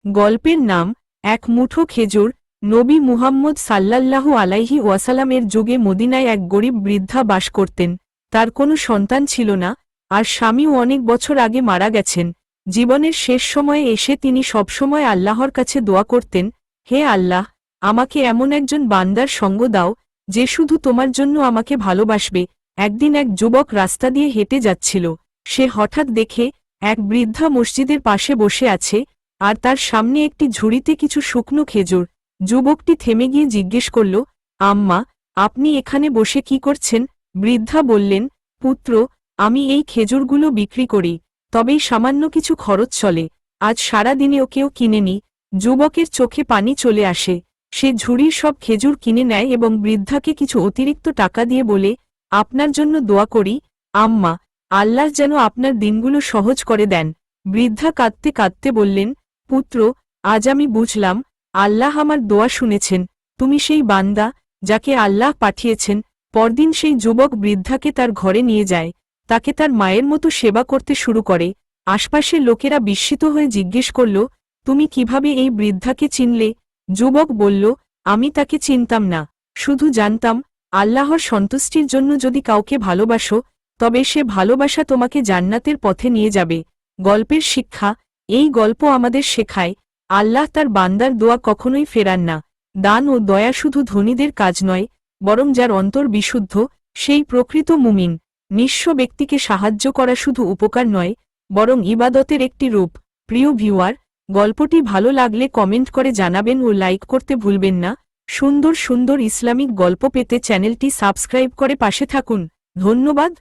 গল্পের নাম এক মুঠো খেজুর। নবী মুহাম্মদ সাল্লাল্লাহু আলাইহি ওয়াসাল্লামের যুগে মদিনায় এক গরিব বৃদ্ধা বাস করতেন। তার কোনো সন্তান ছিল না, আর স্বামীও অনেক বছর আগে মারা গেছেন। জীবনের শেষ সময়ে এসে তিনি সবসময় আল্লাহর কাছে দোয়া করতেন, হে আল্লাহ, আমাকে এমন একজন বান্দার সঙ্গ দাও যে শুধু তোমার জন্য আমাকে ভালোবাসবে। একদিন এক যুবক রাস্তা দিয়ে হেঁটে যাচ্ছিল। সে হঠাৎ দেখে এক বৃদ্ধা মসজিদের পাশে বসে আছে, আর তার সামনে একটি ঝুড়িতে কিছু শুকনো খেজুর। যুবকটি থেমে গিয়ে জিজ্ঞেস করল, আম্মা, আপনি এখানে বসে কি করছেন? বৃদ্ধা বললেন, পুত্র, আমি এই খেজুরগুলো বিক্রি করি, তবেই সামান্য কিছু খরচ চলে। আজ সারা দিনেও কেউ কিনেনি। যুবকের চোখে পানি চলে আসে। সে ঝুড়ির সব খেজুর কিনে নেয় এবং বৃদ্ধাকে কিছু অতিরিক্ত টাকা দিয়ে বলে, আপনার জন্য দোয়া করি আম্মা, আল্লাহ যেন আপনার দিনগুলো সহজ করে দেন। বৃদ্ধা কাঁদতে কাঁদতে বললেন, পুত্র, আজ আমি বুঝলাম, আল্লাহ আমার দোয়া শুনেছেন। তুমি সেই বান্দা যাকে আল্লাহ পাঠিয়েছেন। পরদিন সেই যুবক বৃদ্ধাকে তার ঘরে নিয়ে যায়। তাকে তার মায়ের মতো সেবা করতে শুরু করে। আশপাশের লোকেরা বিস্মিত হয়ে জিজ্ঞেস করল, তুমি কিভাবে এই বৃদ্ধাকে চিনলে? যুবক বলল, আমি তাকে চিনতাম না, শুধু জানতাম আল্লাহর সন্তুষ্টির জন্য যদি কাউকে ভালোবাসো, তবে সে ভালোবাসা তোমাকে জান্নাতের পথে নিয়ে যাবে। গল্পের শিক্ষা, এই গল্প আমাদের শেখায়, আল্লাহ তার বান্দার দোয়া কখনোই ফেরান না। দান ও দয়া শুধু ধনীদের কাজ নয়, বরং যার অন্তর বিশুদ্ধ, সেই প্রকৃত মুমিন। নিঃস্ব ব্যক্তিকে সাহায্য করা শুধু উপকার নয়, বরং ইবাদতের একটি রূপ। প্রিয় ভিউয়ার, গল্পটি ভালো লাগলে কমেন্ট করে জানাবেন ও লাইক করতে ভুলবেন না। সুন্দর সুন্দর ইসলামিক গল্প পেতে চ্যানেলটি সাবস্ক্রাইব করে পাশে থাকুন। ধন্যবাদ।